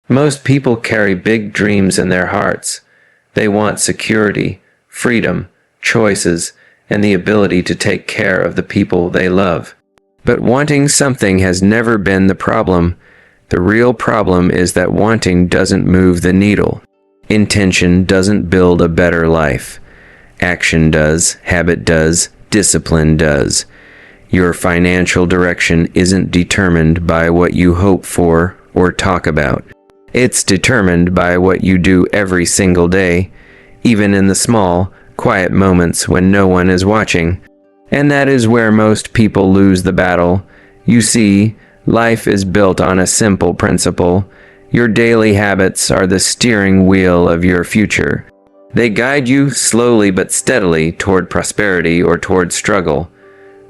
Most people carry big dreams in their hearts. They want security, freedom, choices, and the ability to take care of the people they love. But wanting something has never been the problem. The real problem is that wanting doesn't move the needle. Intention doesn't build a better life. Action does, habit does, discipline does. Your financial direction isn't determined by what you hope for or talk about. It's determined by what you do every single day, even in the small, quiet moments when no one is watching. And that is where most people lose the battle. You see, life is built on a simple principle. Your daily habits are the steering wheel of your future. They guide you slowly but steadily toward prosperity or toward struggle.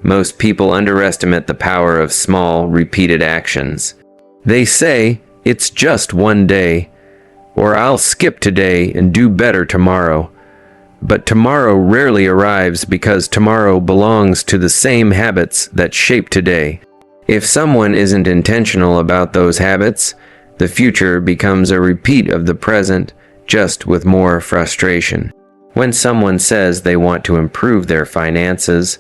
Most people underestimate the power of small, repeated actions. They say, "It's just one day," or "I'll skip today and do better tomorrow." But tomorrow rarely arrives because tomorrow belongs to the same habits that shape today. If someone isn't intentional about those habits, the future becomes a repeat of the present, just with more frustration. When someone says they want to improve their finances,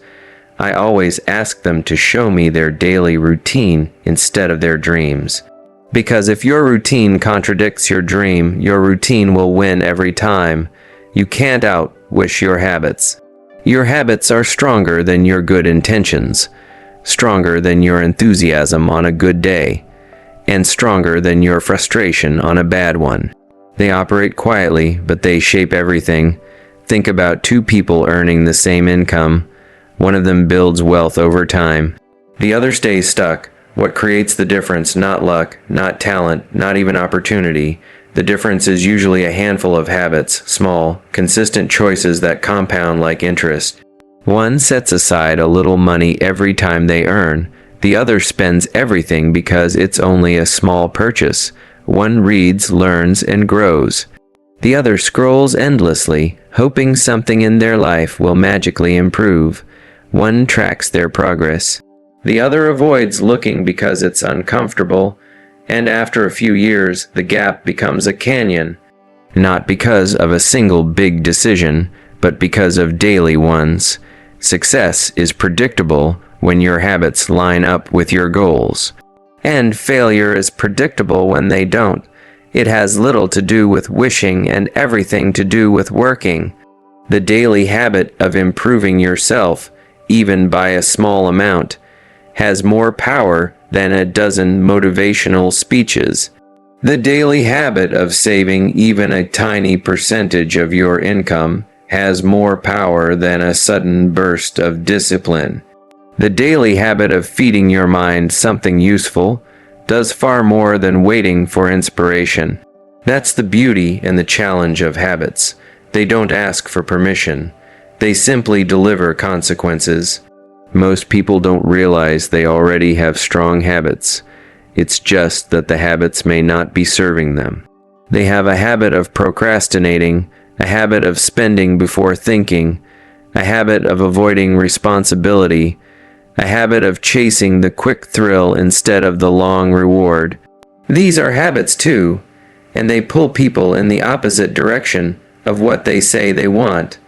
I always ask them to show me their daily routine instead of their dreams. Because if your routine contradicts your dream, your routine will win every time. You can't outwish your habits. Your habits are stronger than your good intentions, stronger than your enthusiasm on a good day, and stronger than your frustration on a bad one. They operate quietly, but they shape everything. Think about two people earning the same income. One of them builds wealth over time. The other stays stuck. What creates the difference? Not luck, not talent, not even opportunity. The difference is usually a handful of habits, small, consistent choices that compound like interest. One sets aside a little money every time they earn. The other spends everything because it's only a small purchase. One reads, learns, and grows. The other scrolls endlessly, hoping something in their life will magically improve. One tracks their progress. The other avoids looking because it's uncomfortable, and after a few years, the gap becomes a canyon. Not because of a single big decision, but because of daily ones. Success is predictable when your habits line up with your goals. And failure is predictable when they don't. It has little to do with wishing and everything to do with working. The daily habit of improving yourself, even by a small amount, has more power than a dozen motivational speeches. The daily habit of saving even a tiny percentage of your income has more power than a sudden burst of discipline. The daily habit of feeding your mind something useful does far more than waiting for inspiration. That's the beauty and the challenge of habits. They don't ask for permission. They simply deliver consequences. Most people don't realize they already have strong habits. It's just that the habits may not be serving them. They have a habit of procrastinating, a habit of spending before thinking, a habit of avoiding responsibility, a habit of chasing the quick thrill instead of the long reward. These are habits too, and they pull people in the opposite direction of what they say they want,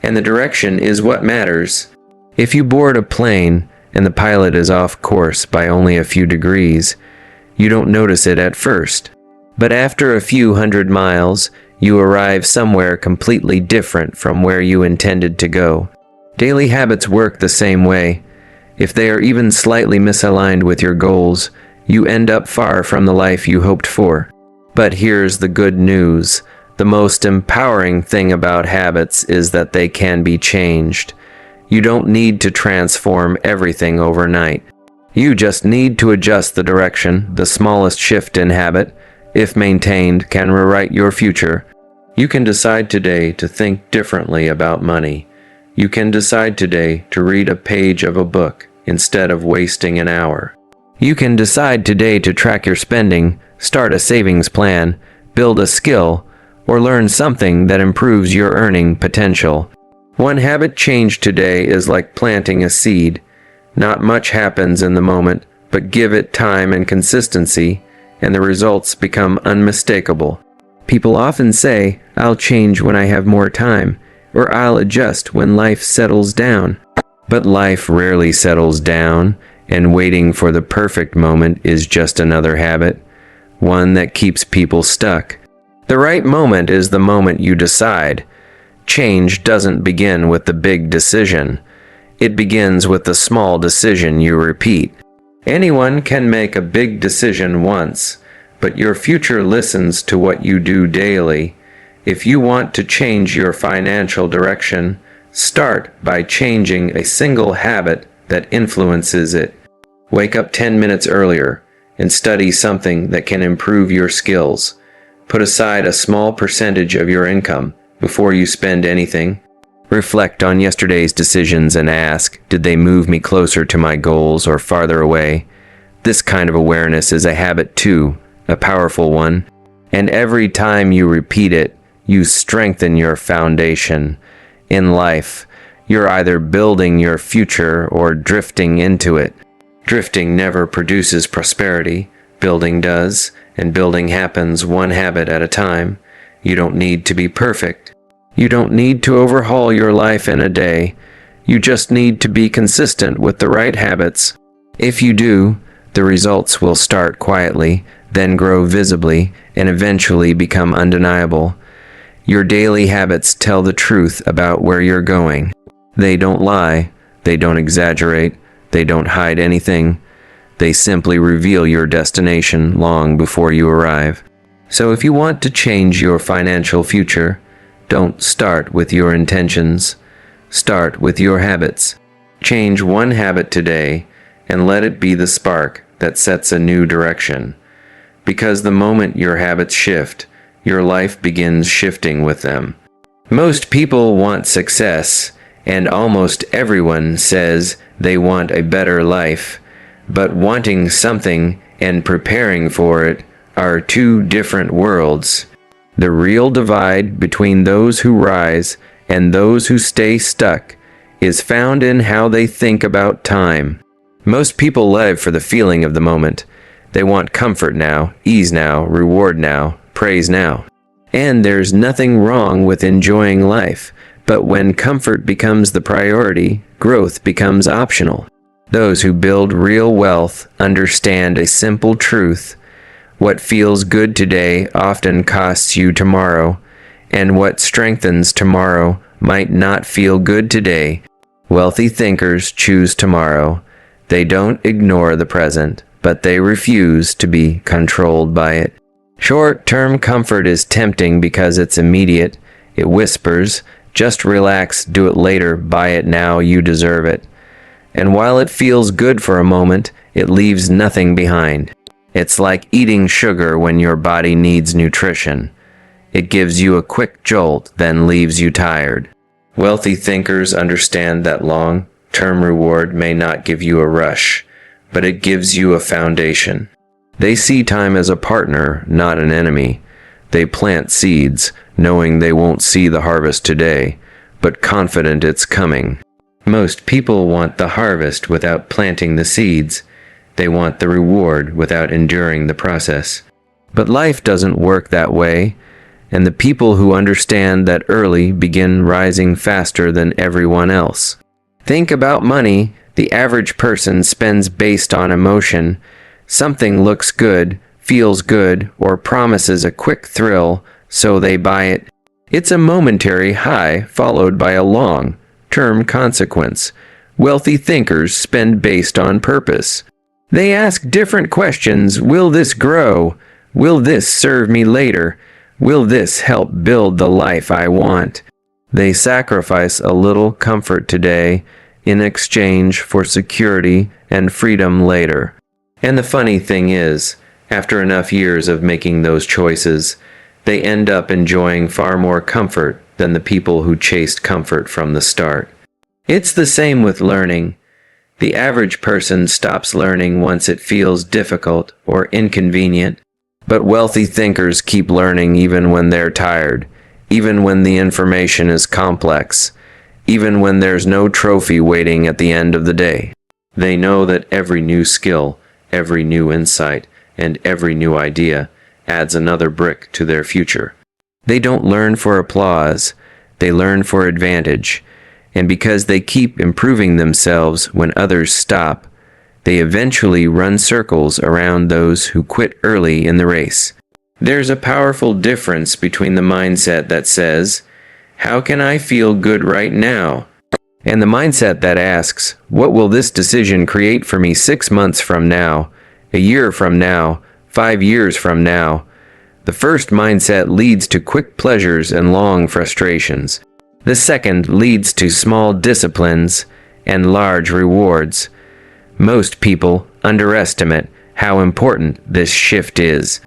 and the direction is what matters. If you board a plane and the pilot is off course by only a few degrees, you don't notice it at first. But after a few hundred miles, you arrive somewhere completely different from where you intended to go. Daily habits work the same way. If they are even slightly misaligned with your goals, you end up far from the life you hoped for. But here's the good news. The most empowering thing about habits is that they can be changed. You don't need to transform everything overnight. You just need to adjust the direction. The smallest shift in habit, if maintained, can rewrite your future. You can decide today to think differently about money. You can decide today to read a page of a book instead of wasting an hour. You can decide today to track your spending, start a savings plan, build a skill, or learn something that improves your earning potential. One habit change today is like planting a seed. Not much happens in the moment, but give it time and consistency, and the results become unmistakable. People often say, "I'll change when I have more time," or "I'll adjust when life settles down." But life rarely settles down, and waiting for the perfect moment is just another habit, one that keeps people stuck. The right moment is the moment you decide. Change doesn't begin with the big decision. It begins with the small decision you repeat. Anyone can make a big decision once, but your future listens to what you do daily. If you want to change your financial direction, start by changing a single habit that influences it. Wake up 10 minutes earlier and study something that can improve your skills. Put aside a small percentage of your income before you spend anything. Reflect on yesterday's decisions and ask, did they move me closer to my goals or farther away? This kind of awareness is a habit too, a powerful one. And every time you repeat it, you strengthen your foundation. In life, you're either building your future or drifting into it. Drifting never produces prosperity. Building does, and building happens one habit at a time. You don't need to be perfect. You don't need to overhaul your life in a day. You just need to be consistent with the right habits. If you do, the results will start quietly, then grow visibly, and eventually become undeniable. Your daily habits tell the truth about where you're going. They don't lie, they don't exaggerate, they don't hide anything. They simply reveal your destination long before you arrive. So if you want to change your financial future, don't start with your intentions. Start with your habits. Change one habit today and let it be the spark that sets a new direction. Because the moment your habits shift, your life begins shifting with them. Most people want success, and almost everyone says they want a better life. But wanting something and preparing for it are two different worlds. The real divide between those who rise and those who stay stuck is found in how they think about time. Most people live for the feeling of the moment. They want comfort now, ease now, reward now, praise now. And there's nothing wrong with enjoying life, but when comfort becomes the priority, growth becomes optional. Those who build real wealth understand a simple truth. What feels good today often costs you tomorrow, and what strengthens tomorrow might not feel good today. Wealthy thinkers choose tomorrow. They don't ignore the present, but they refuse to be controlled by it. Short-term comfort is tempting because it's immediate. It whispers, just relax, do it later, buy it now, you deserve it. And while it feels good for a moment, it leaves nothing behind. It's like eating sugar when your body needs nutrition. It gives you a quick jolt, then leaves you tired. Wealthy thinkers understand that long-term reward may not give you a rush, but it gives you a foundation. They see time as a partner, not an enemy. They plant seeds, knowing they won't see the harvest today, but confident it's coming. Most people want the harvest without planting the seeds. They want the reward without enduring the process. But life doesn't work that way, and the people who understand that early begin rising faster than everyone else. Think about money. The average person spends based on emotion. Something looks good, feels good, or promises a quick thrill, so they buy it. It's a momentary high followed by a long-term consequence. Wealthy thinkers spend based on purpose. They ask different questions. Will this grow? Will this serve me later? Will this help build the life I want? They sacrifice a little comfort today in exchange for security and freedom later. And the funny thing is, after enough years of making those choices, they end up enjoying far more comfort than the people who chased comfort from the start. It's the same with learning. The average person stops learning once it feels difficult or inconvenient, but wealthy thinkers keep learning even when they're tired, even when the information is complex, even when there's no trophy waiting at the end of the day. They know that every new skill, every new insight, and every new idea adds another brick to their future. They don't learn for applause, they learn for advantage, and because they keep improving themselves when others stop, they eventually run circles around those who quit early in the race. There's a powerful difference between the mindset that says, "How can I feel good right now?" and the mindset that asks, "What will this decision create for me 6 months from now, a year from now, 5 years from now?" The first mindset leads to quick pleasures and long frustrations. The second leads to small disciplines and large rewards. Most people underestimate how important this shift is.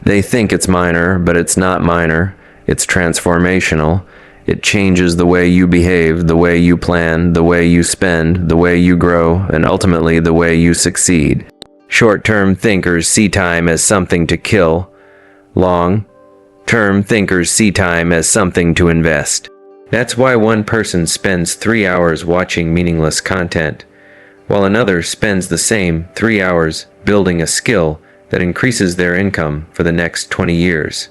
They think it's minor, but it's not minor. It's transformational. It changes the way you behave, the way you plan, the way you spend, the way you grow, and ultimately the way you succeed. Short-term thinkers see time as something to kill. Long-term thinkers see time as something to invest. That's why one person spends 3 hours watching meaningless content, while another spends the same 3 hours building a skill that increases their income for the next 20 years.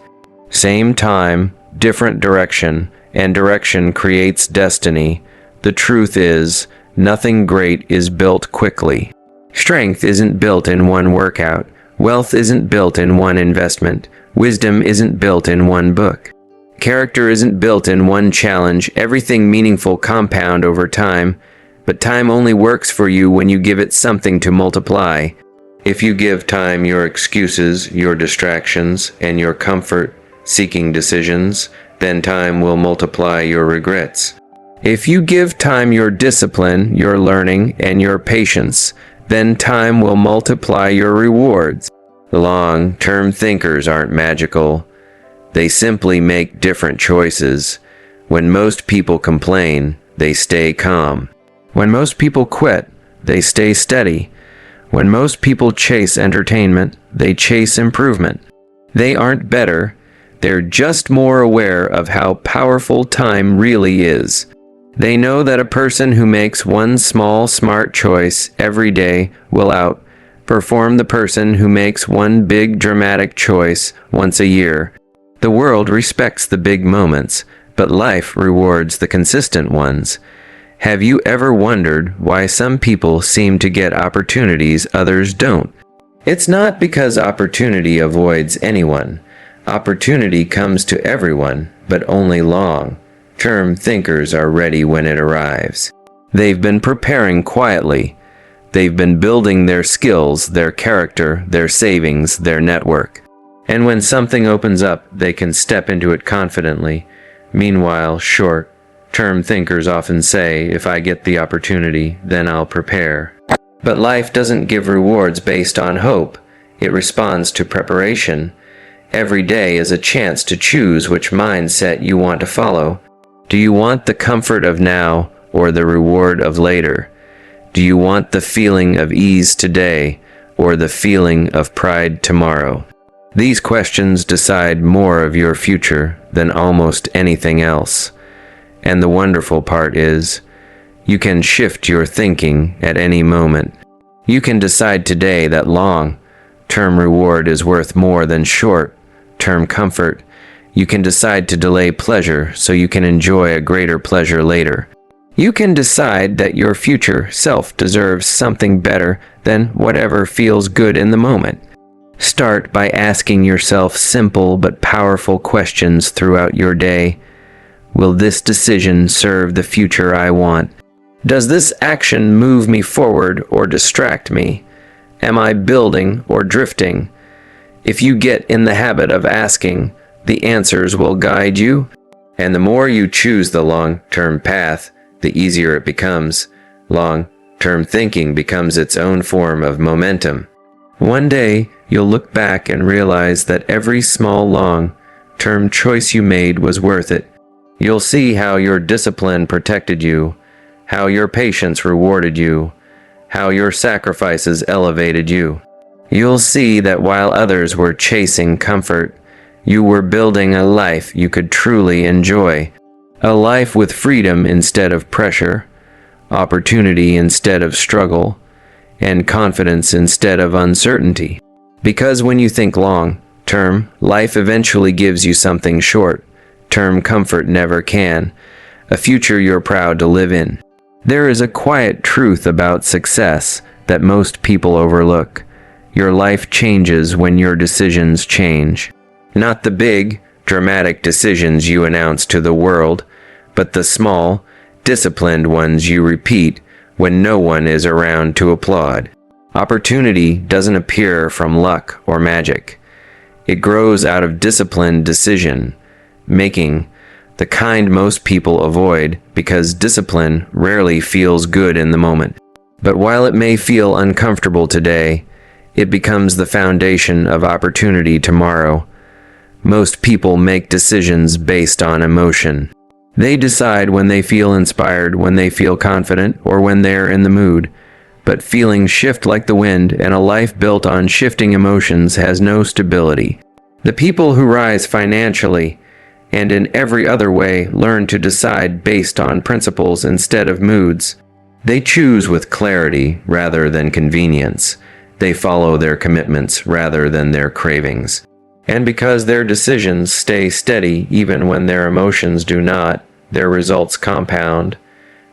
Same time, different direction, and direction creates destiny. The truth is, nothing great is built quickly. Strength isn't built in one workout. Wealth isn't built in one investment. Wisdom isn't built in one book. Character isn't built in one challenge. Everything meaningful compound over time, but time only works for you when you give it something to multiply. If you give time your excuses, your distractions, and your comfort-seeking decisions, then time will multiply your regrets. If you give time your discipline, your learning, and your patience, then time will multiply your rewards. Long-term thinkers aren't magical. They simply make different choices. When most people complain, they stay calm. When most people quit, they stay steady. When most people chase entertainment, they chase improvement. They aren't better. They're just more aware of how powerful time really is. They know that a person who makes one small, smart choice every day will outperform the person who makes one big, dramatic choice once a year. The world respects the big moments, but life rewards the consistent ones. Have you ever wondered why some people seem to get opportunities others don't? It's not because opportunity avoids anyone. Opportunity comes to everyone, but only long-term thinkers are ready when it arrives. They've been preparing quietly. They've been building their skills, their character, their savings, their network. And when something opens up, they can step into it confidently. Meanwhile, short-term thinkers often say, "If I get the opportunity, then I'll prepare." But life doesn't give rewards based on hope. It responds to preparation. Every day is a chance to choose which mindset you want to follow. Do you want the comfort of now or the reward of later? Do you want the feeling of ease today or the feeling of pride tomorrow? These questions decide more of your future than almost anything else. And the wonderful part is, you can shift your thinking at any moment. You can decide today that long-term reward is worth more than short-term comfort. You can decide to delay pleasure so you can enjoy a greater pleasure later. You can decide that your future self deserves something better than whatever feels good in the moment. Start by asking yourself simple but powerful questions throughout your day. Will this decision serve the future I want? Does this action move me forward or distract me? Am I building or drifting? If you get in the habit of asking, the answers will guide you. And the more you choose the long-term path, the easier it becomes. Long-term thinking becomes its own form of momentum. One day, you'll look back and realize that every small long-term choice you made was worth it. You'll see how your discipline protected you, how your patience rewarded you, how your sacrifices elevated you. You'll see that while others were chasing comfort, you were building a life you could truly enjoy. A life with freedom instead of pressure, opportunity instead of struggle, and confidence instead of uncertainty. Because when you think long-term, life eventually gives you something short-term comfort never can, a future you're proud to live in. There is a quiet truth about success that most people overlook. Your life changes when your decisions change. Not the big, dramatic decisions you announce to the world, but the small, disciplined ones you repeat when no one is around to applaud. Opportunity doesn't appear from luck or magic. It grows out of disciplined decision making, the kind most people avoid because discipline rarely feels good in the moment. But while it may feel uncomfortable today, it becomes the foundation of opportunity tomorrow. Most people make decisions based on emotion. They decide when they feel inspired, when they feel confident, or when they're in the mood. But feelings shift like the wind, and a life built on shifting emotions has no stability. The people who rise financially and in every other way learn to decide based on principles instead of moods. They choose with clarity rather than convenience. They follow their commitments rather than their cravings. And because their decisions stay steady even when their emotions do not, their results compound.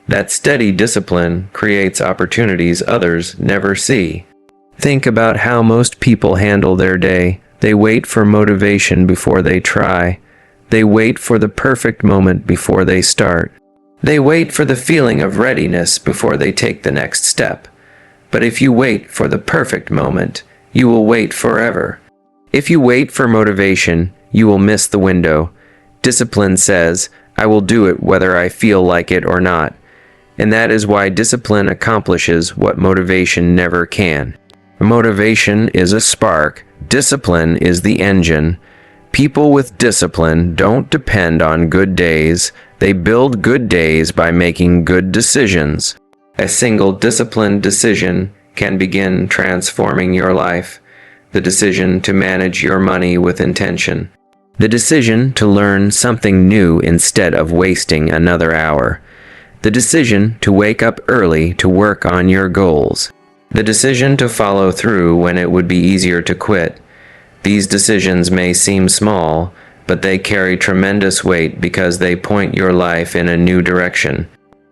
That steady discipline creates opportunities others never see. Think about how most people handle their day. They wait for motivation before they try. They wait for the perfect moment before they start. They wait for the feeling of readiness before they take the next step. But if you wait for the perfect moment, you will wait forever. If you wait for motivation, you will miss the window. Discipline says, I will do it whether I feel like it or not. And that is why discipline accomplishes what motivation never can. Motivation is a spark. Discipline is the engine. People with discipline don't depend on good days. They build good days by making good decisions. A single disciplined decision can begin transforming your life. The decision to manage your money with intention. The decision to learn something new instead of wasting another hour. The decision to wake up early to work on your goals. The decision to follow through when it would be easier to quit. These decisions may seem small, but they carry tremendous weight because they point your life in a new direction.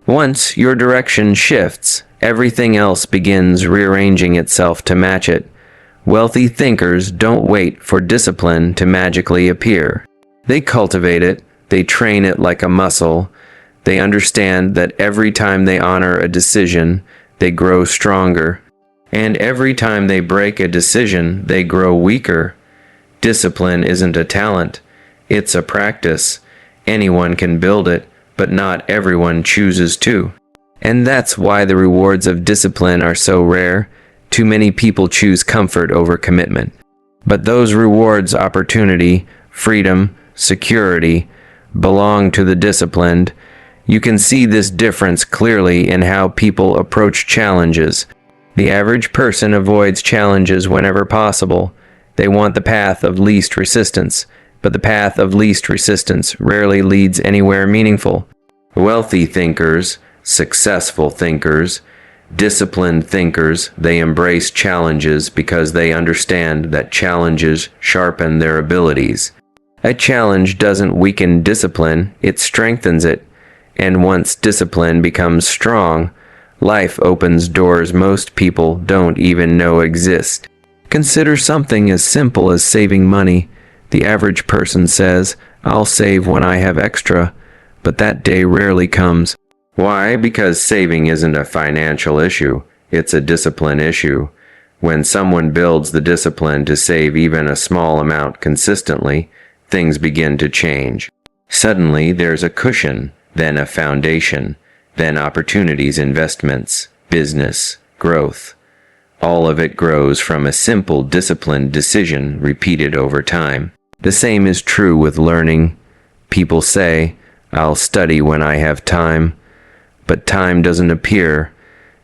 Once your direction shifts, everything else begins rearranging itself to match it. Wealthy thinkers don't wait for discipline to magically appear. They cultivate it, they train it like a muscle. They understand that every time they honor a decision, they grow stronger. And every time they break a decision, they grow weaker. Discipline isn't a talent, it's a practice. Anyone can build it, but not everyone chooses to. And that's why the rewards of discipline are so rare. Too many people choose comfort over commitment. But those rewards, opportunity, freedom, security, belong to the disciplined. You can see this difference clearly in how people approach challenges. The average person avoids challenges whenever possible. They want the path of least resistance, but the path of least resistance rarely leads anywhere meaningful. Wealthy thinkers, successful thinkers, disciplined thinkers, they embrace challenges because they understand that challenges sharpen their abilities. A challenge doesn't weaken discipline, it strengthens it. And once discipline becomes strong, life opens doors most people don't even know exist. Consider something as simple as saving money. The average person says, I'll save when I have extra, but that day rarely comes. Why? Because saving isn't a financial issue, it's a discipline issue. When someone builds the discipline to save even a small amount consistently, things begin to change. Suddenly there's a cushion, then a foundation, then opportunities, investments, business, growth. All of it grows from a simple disciplined decision repeated over time. The same is true with learning. People say, I'll study when I have time. But time doesn't appear.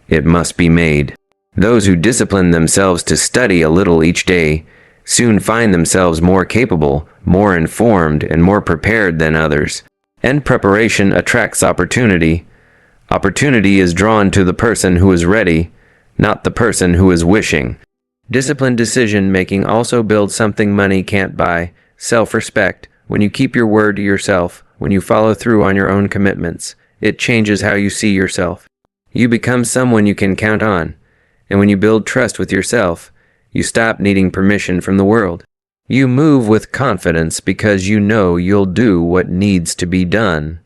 It must be made. Those who discipline themselves to study a little each day soon find themselves more capable, more informed, and more prepared than others. And preparation attracts opportunity. Opportunity is drawn to the person who is ready, not the person who is wishing. Disciplined decision-making also builds something money can't buy: self-respect. When you keep your word to yourself, when you follow through on your own commitments, it changes how you see yourself. You become someone you can count on. And when you build trust with yourself, you stop needing permission from the world. You move with confidence because you know you'll do what needs to be done.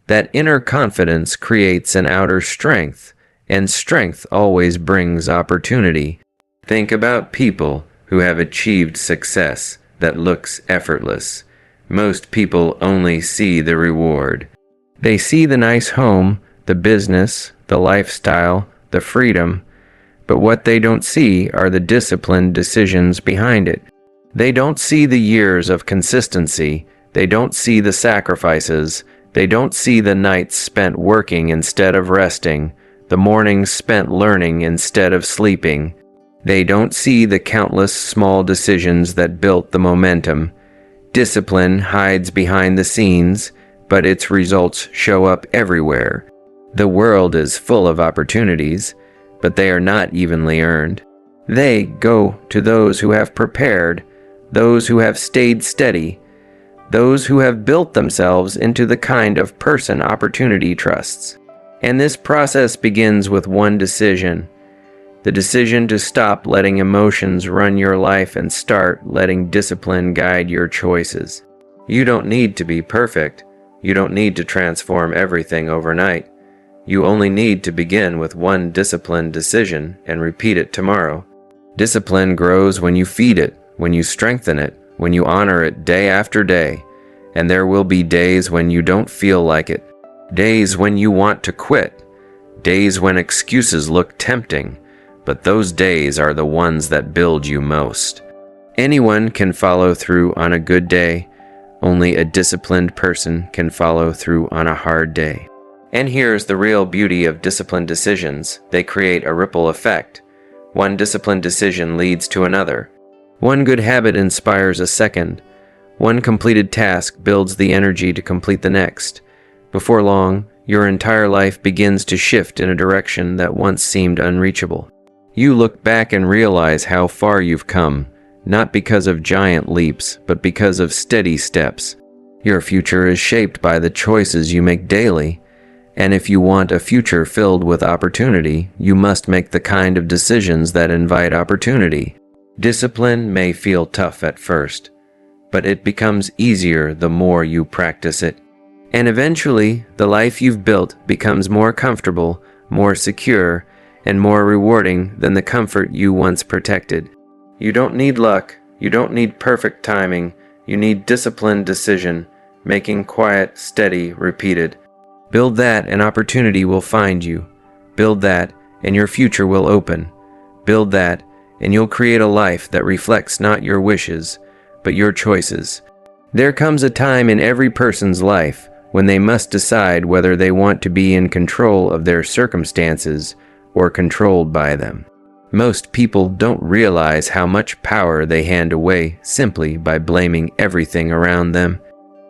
That inner confidence creates an outer strength, and strength always brings opportunity. Think about people who have achieved success that looks effortless. Most people only see the reward. They see the nice home, the business, the lifestyle, the freedom, but what they don't see are the disciplined decisions behind it. They don't see the years of consistency. They don't see the sacrifices. They don't see the nights spent working instead of resting, the mornings spent learning instead of sleeping. They don't see the countless small decisions that built the momentum. Discipline hides behind the scenes, but its results show up everywhere. The world is full of opportunities, but they are not evenly earned. They go to those who have prepared, those who have stayed steady, those who have built themselves into the kind of person opportunity trusts. And this process begins with one decision: the decision to stop letting emotions run your life and start letting discipline guide your choices. You don't need to be perfect. You don't need to transform everything overnight. You only need to begin with one disciplined decision and repeat it tomorrow. Discipline grows when you feed it, when you strengthen it, when you honor it day after day. And there will be days when you don't feel like it, days when you want to quit, days when excuses look tempting, but those days are the ones that build you most. Anyone can follow through on a good day. Only a disciplined person can follow through on a hard day. And here's the real beauty of disciplined decisions: they create a ripple effect. One disciplined decision leads to another. One good habit inspires a second. One completed task builds the energy to complete the next. Before long, your entire life begins to shift in a direction that once seemed unreachable. You look back and realize how far you've come, not because of giant leaps, but because of steady steps. Your future is shaped by the choices you make daily. And if you want a future filled with opportunity, you must make the kind of decisions that invite opportunity. Discipline may feel tough at first, but it becomes easier the more you practice it. And eventually, the life you've built becomes more comfortable, more secure, and more rewarding than the comfort you once protected. You don't need luck. You don't need perfect timing. You need disciplined decision, making quiet, steady, repeated. Build that and opportunity will find you. Build that and your future will open. Build that and you'll create a life that reflects not your wishes, but your choices. There comes a time in every person's life when they must decide whether they want to be in control of their circumstances or controlled by them. Most people don't realize how much power they hand away simply by blaming everything around them.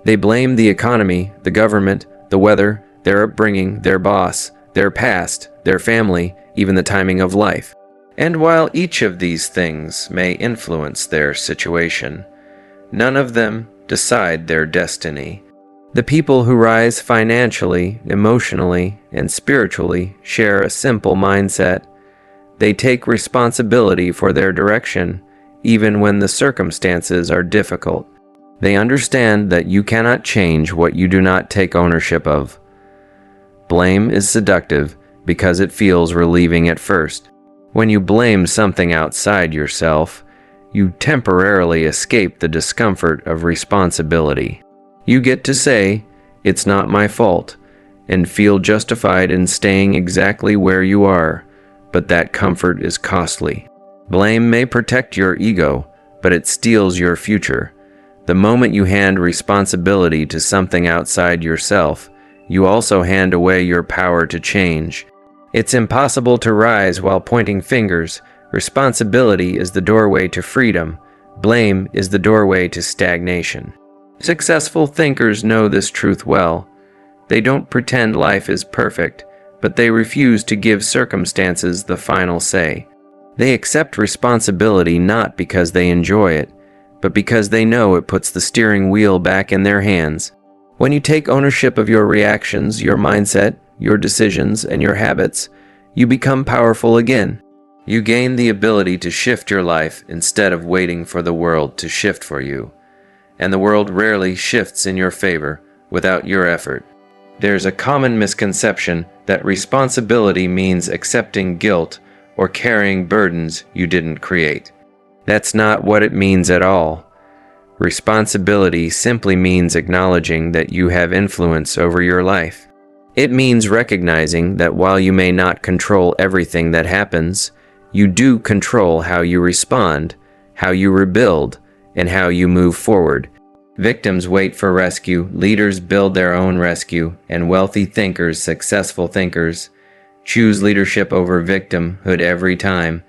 They blame the economy, the government, the weather, their upbringing, their boss, their past, their family, even the timing of life. And while each of these things may influence their situation, none of them decide their destiny. The people who rise financially, emotionally, and spiritually share a simple mindset. They take responsibility for their direction, even when the circumstances are difficult. They understand that you cannot change what you do not take ownership of. Blame is seductive because it feels relieving at first. When you blame something outside yourself, you temporarily escape the discomfort of responsibility. You get to say, "It's not my fault," and feel justified in staying exactly where you are, but that comfort is costly. Blame may protect your ego, but it steals your future. The moment you hand responsibility to something outside yourself, you also hand away your power to change. It's impossible to rise while pointing fingers. Responsibility is the doorway to freedom. Blame is the doorway to stagnation. Successful thinkers know this truth well. They don't pretend life is perfect, but they refuse to give circumstances the final say. They accept responsibility not because they enjoy it, but because they know it puts the steering wheel back in their hands. When you take ownership of your reactions, your mindset, your decisions, and your habits, you become powerful again. You gain the ability to shift your life instead of waiting for the world to shift for you. And the world rarely shifts in your favor without your effort. There's a common misconception that responsibility means accepting guilt or carrying burdens you didn't create. That's not what it means at all. Responsibility simply means acknowledging that you have influence over your life. It means recognizing that while you may not control everything that happens, you do control how you respond, how you rebuild, and how you move forward. Victims wait for rescue, leaders build their own rescue, and wealthy thinkers, successful thinkers, choose leadership over victimhood every time.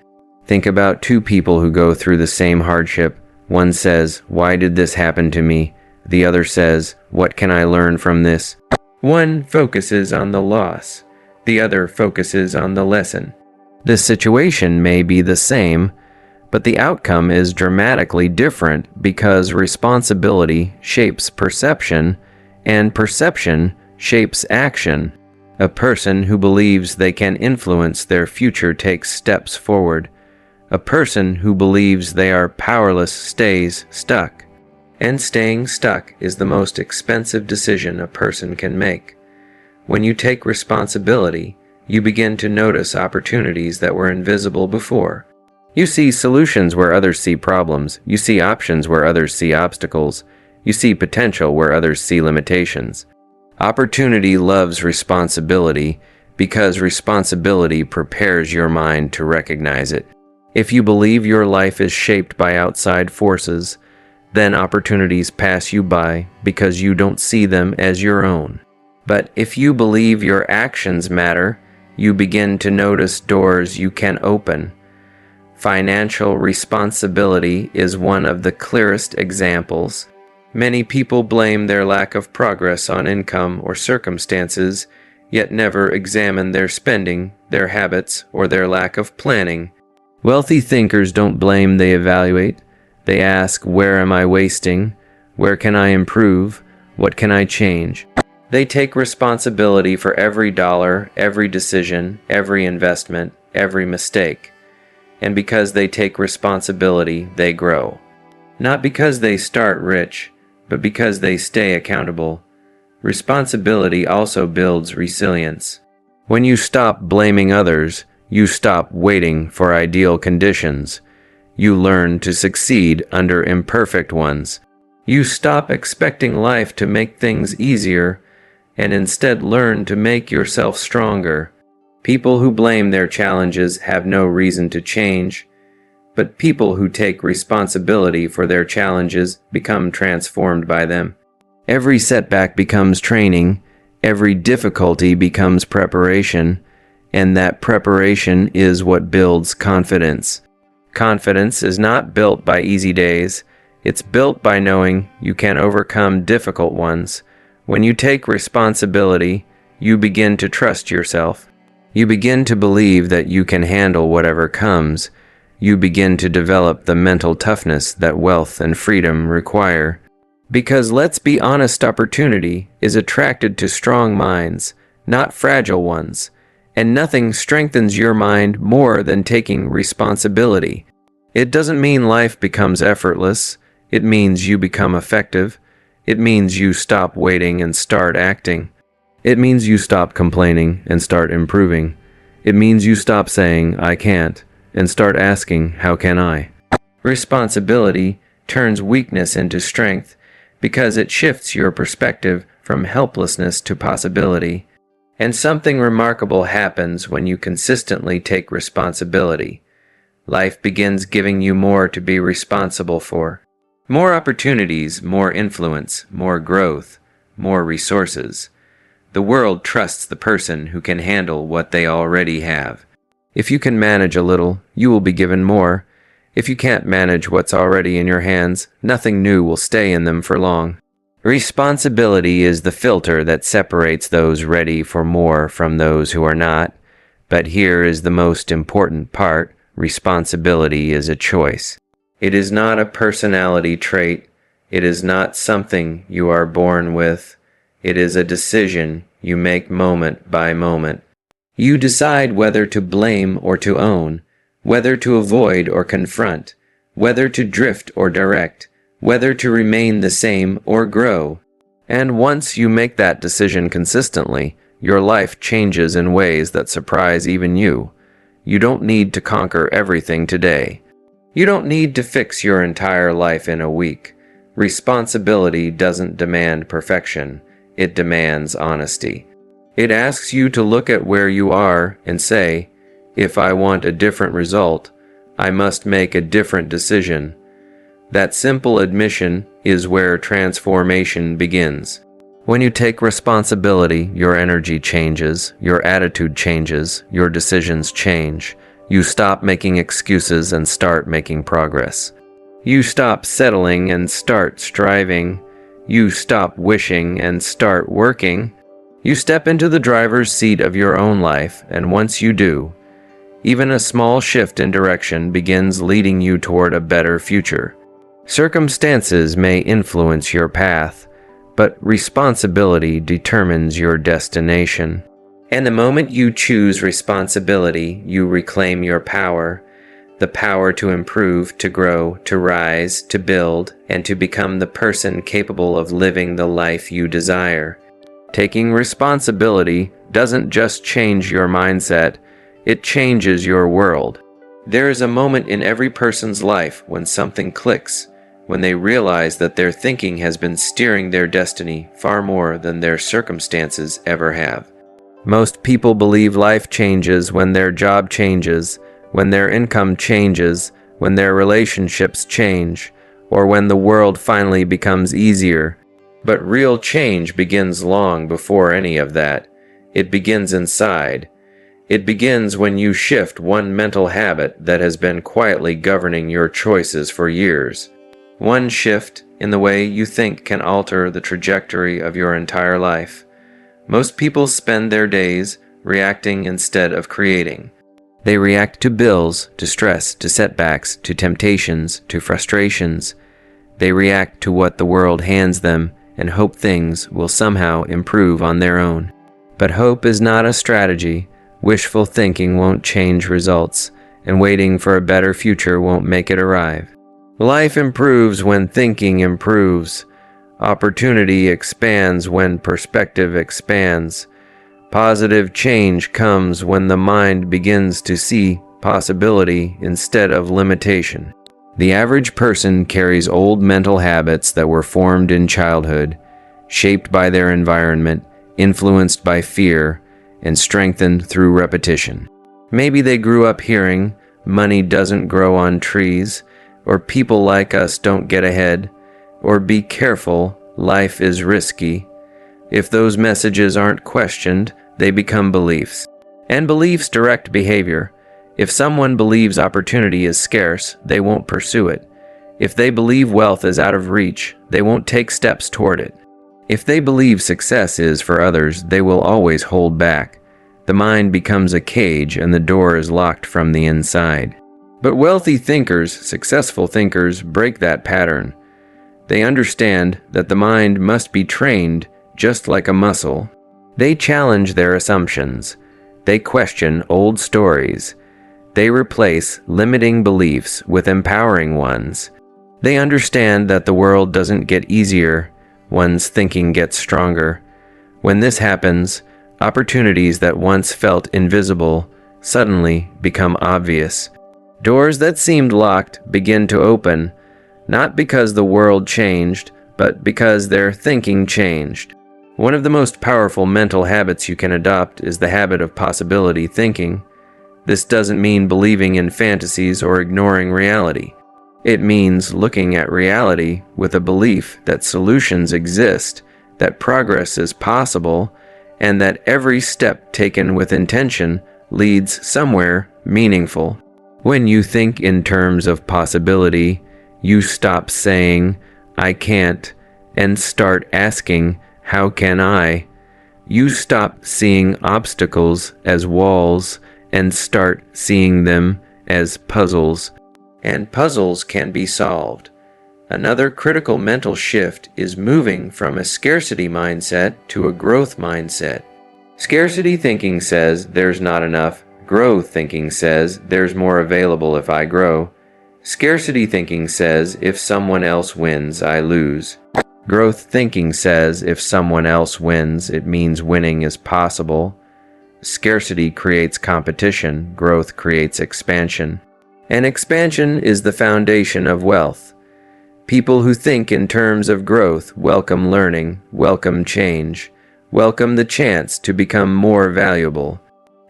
Think about two people who go through the same hardship. One says, "Why did this happen to me?" The other says, "What can I learn from this?" One focuses on the loss. The other focuses on the lesson. The situation may be the same, but the outcome is dramatically different because responsibility shapes perception, and perception shapes action. A person who believes they can influence their future takes steps forward. A person who believes they are powerless stays stuck. And staying stuck is the most expensive decision a person can make. When you take responsibility, you begin to notice opportunities that were invisible before. You see solutions where others see problems. You see options where others see obstacles. You see potential where others see limitations. Opportunity loves responsibility because responsibility prepares your mind to recognize it. If you believe your life is shaped by outside forces, then opportunities pass you by because you don't see them as your own. But if you believe your actions matter, you begin to notice doors you can open. Financial responsibility is one of the clearest examples. Many people blame their lack of progress on income or circumstances, yet never examine their spending, their habits, or their lack of planning. Wealthy thinkers don't blame, they evaluate. They ask, where am I wasting? Where can I improve? What can I change? They take responsibility for every dollar, every decision, every investment, every mistake. And because they take responsibility, they grow. Not because they start rich, but because they stay accountable. Responsibility also builds resilience. When you stop blaming others, you stop waiting for ideal conditions. You learn to succeed under imperfect ones. You stop expecting life to make things easier and instead learn to make yourself stronger. People who blame their challenges have no reason to change, but people who take responsibility for their challenges become transformed by them. Every setback becomes training, every difficulty becomes preparation, and that preparation is what builds confidence. Confidence is not built by easy days, it's built by knowing you can overcome difficult ones. When you take responsibility, you begin to trust yourself. You begin to believe that you can handle whatever comes. You begin to develop the mental toughness that wealth and freedom require. Because let's be honest, opportunity is attracted to strong minds, not fragile ones. And nothing strengthens your mind more than taking responsibility. It doesn't mean life becomes effortless. It means you become effective. It means you stop waiting and start acting. It means you stop complaining and start improving. It means you stop saying, "I can't," and start asking, "How can I?" Responsibility turns weakness into strength because it shifts your perspective from helplessness to possibility. And something remarkable happens when you consistently take responsibility. Life begins giving you more to be responsible for. More opportunities, more influence, more growth, more resources. The world trusts the person who can handle what they already have. If you can manage a little, you will be given more. If you can't manage what's already in your hands, nothing new will stay in them for long. Responsibility is the filter that separates those ready for more from those who are not. But here is the most important part. responsibility is a choice. It is not a personality trait. It is not something you are born with. It is a decision you make moment by moment. You decide whether to blame or to own, whether to avoid or confront, whether to drift or direct, whether to remain the same or grow. And once you make that decision consistently, your life changes in ways that surprise even you. You don't need to conquer everything today. You don't need to fix your entire life in a week. Responsibility doesn't demand perfection. It demands honesty. It asks you to look at where you are and say, if I want a different result, I must make a different decision. That simple admission is where transformation begins. When you take responsibility, your energy changes, your attitude changes, your decisions change. You stop making excuses and start making progress. You stop settling and start striving. You stop wishing and start working. You step into the driver's seat of your own life, and once you do, even a small shift in direction begins leading you toward a better future. Circumstances may influence your path, but responsibility determines your destination. And the moment you choose responsibility, you reclaim your power, the power to improve, to grow, to rise, to build, and to become the person capable of living the life you desire. Taking responsibility doesn't just change your mindset, it changes your world. There is a moment in every person's life when something clicks, when they realize that their thinking has been steering their destiny far more than their circumstances ever have. Most people believe life changes when their job changes, when their income changes, when their relationships change, or when the world finally becomes easier. But real change begins long before any of that. It begins inside. It begins when you shift one mental habit that has been quietly governing your choices for years. One shift in the way you think can alter the trajectory of your entire life. Most people spend their days reacting instead of creating. They react to bills, to stress, to setbacks, to temptations, to frustrations. They react to what the world hands them and hope things will somehow improve on their own. But hope is not a strategy. Wishful thinking won't change results, and waiting for a better future won't make it arrive. Life improves when thinking improves. Opportunity expands when perspective expands. Positive change comes when the mind begins to see possibility instead of limitation. The average person carries old mental habits that were formed in childhood, shaped by their environment, influenced by fear, and strengthened through repetition. Maybe they grew up hearing, money doesn't grow on trees, or people like us don't get ahead, or be careful, life is risky. If those messages aren't questioned, they become beliefs. And beliefs direct behavior. If someone believes opportunity is scarce, they won't pursue it. If they believe wealth is out of reach, they won't take steps toward it. If they believe success is for others, they will always hold back. The mind becomes a cage and the door is locked from the inside. But wealthy thinkers, successful thinkers, break that pattern. They understand that the mind must be trained just like a muscle. They challenge their assumptions. They question old stories. They replace limiting beliefs with empowering ones. They understand that the world doesn't get easier, one's thinking gets stronger. When this happens, opportunities that once felt invisible suddenly become obvious. Doors that seemed locked begin to open, not because the world changed, but because their thinking changed. One of the most powerful mental habits you can adopt is the habit of possibility thinking. This doesn't mean believing in fantasies or ignoring reality. It means looking at reality with a belief that solutions exist, that progress is possible, and that every step taken with intention leads somewhere meaningful. When you think in terms of possibility, you stop saying, "I can't," and start asking, "How can I?" You stop seeing obstacles as walls and start seeing them as puzzles, and puzzles can be solved. Another critical mental shift is moving from a scarcity mindset to a growth mindset. Scarcity thinking says there's not enough. Growth thinking says there's more available if I grow. Scarcity thinking says if someone else wins, I lose. Growth thinking says if someone else wins, it means winning is possible. Scarcity creates competition, growth creates expansion. And expansion is the foundation of wealth. People who think in terms of growth welcome learning, welcome change, welcome the chance to become more valuable.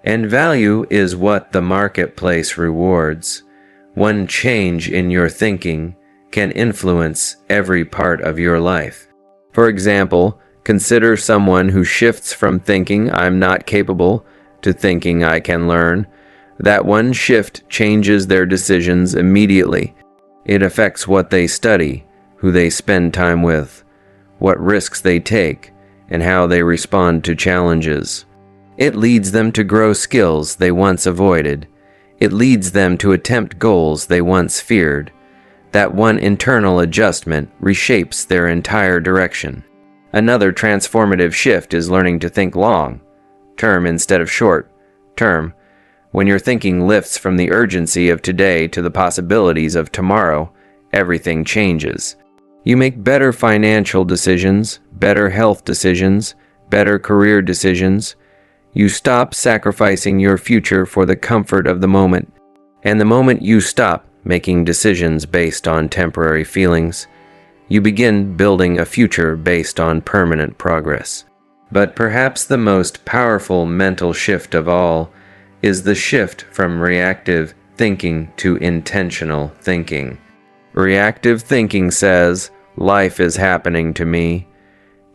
And value is what the marketplace rewards. One change in your thinking can influence every part of your life. For example, consider someone who shifts from thinking I'm not capable to thinking I can learn. That one shift changes their decisions immediately. It affects what they study, who they spend time with, what risks they take, and how they respond to challenges. It leads them to grow skills they once avoided. It leads them to attempt goals they once feared. That one internal adjustment reshapes their entire direction. Another transformative shift is learning to think long term instead of short term. When your thinking lifts from the urgency of today to the possibilities of tomorrow, everything changes. You make better financial decisions, better health decisions, better career decisions. You stop sacrificing your future for the comfort of the moment. And the moment you stop making decisions based on temporary feelings, you begin building a future based on permanent progress. But perhaps the most powerful mental shift of all is the shift from reactive thinking to intentional thinking. Reactive thinking says, life is happening to me.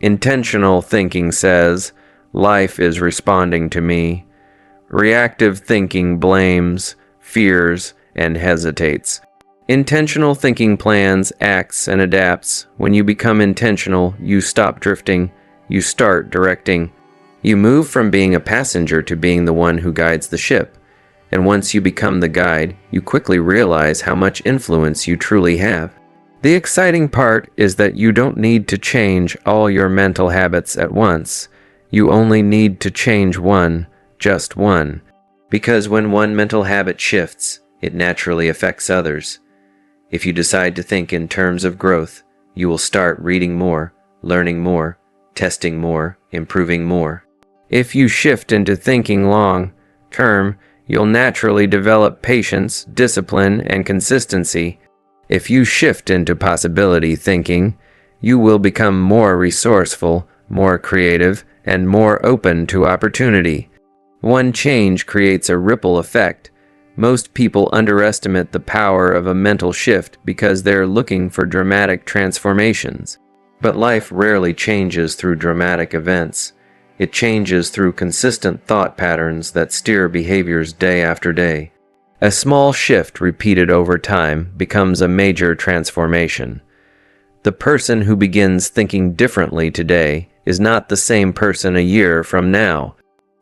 Intentional thinking says, life is responding to me. Reactive thinking blames, fears, and hesitates. Intentional thinking plans, acts, and adapts. When you become intentional, you stop drifting, you start directing. You move from being a passenger to being the one who guides the ship. And once you become the guide, you quickly realize how much influence you truly have. The exciting part is that you don't need to change all your mental habits at once. You only need to change one, just one. Because when one mental habit shifts, it naturally affects others. If you decide to think in terms of growth, you will start reading more, learning more, testing more, improving more. If you shift into thinking long term, you'll naturally develop patience, discipline, and consistency. If you shift into possibility thinking, you will become more resourceful, more creative, and more open to opportunity. One change creates a ripple effect. Most people underestimate the power of a mental shift because they're looking for dramatic transformations. But life rarely changes through dramatic events. It changes through consistent thought patterns that steer behaviors day after day. A small shift repeated over time becomes a major transformation. The person who begins thinking differently today is not the same person a year from now,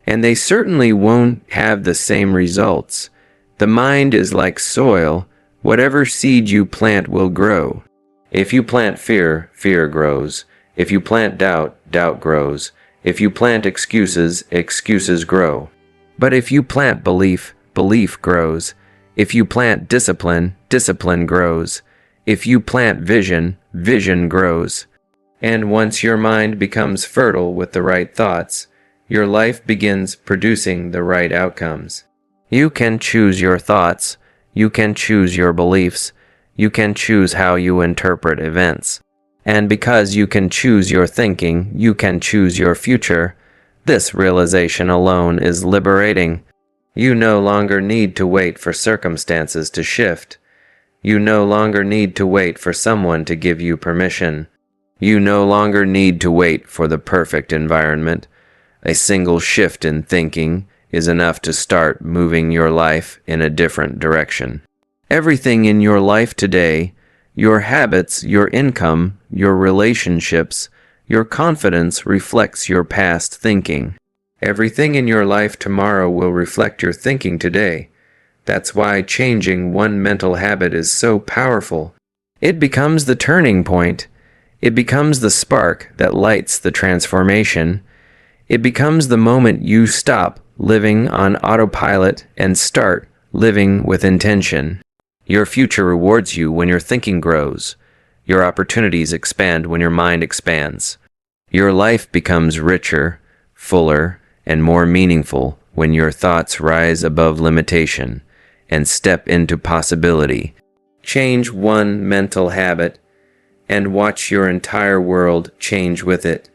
and they certainly won't have the same results. The mind is like soil. Whatever seed you plant will grow. If you plant fear, fear grows. If you plant doubt, doubt grows. If you plant excuses, excuses grow. But if you plant belief, belief grows. If you plant discipline, discipline grows. If you plant vision, vision grows. And once your mind becomes fertile with the right thoughts, your life begins producing the right outcomes. You can choose your thoughts. You can choose your beliefs. You can choose how you interpret events. And because you can choose your thinking, you can choose your future. This realization alone is liberating. You no longer need to wait for circumstances to shift. You no longer need to wait for someone to give you permission. You no longer need to wait for the perfect environment. A single shift in thinking is enough to start moving your life in a different direction. Everything in your life today, your habits, your income, your relationships, your confidence reflects your past thinking. Everything in your life tomorrow will reflect your thinking today. That's why changing one mental habit is so powerful. It becomes the turning point. It becomes the spark that lights the transformation. It becomes the moment you stop living on autopilot and start living with intention. Your future rewards you when your thinking grows. Your opportunities expand when your mind expands. Your life becomes richer, fuller, and more meaningful when your thoughts rise above limitation and step into possibility. Change one mental habit and watch your entire world change with it.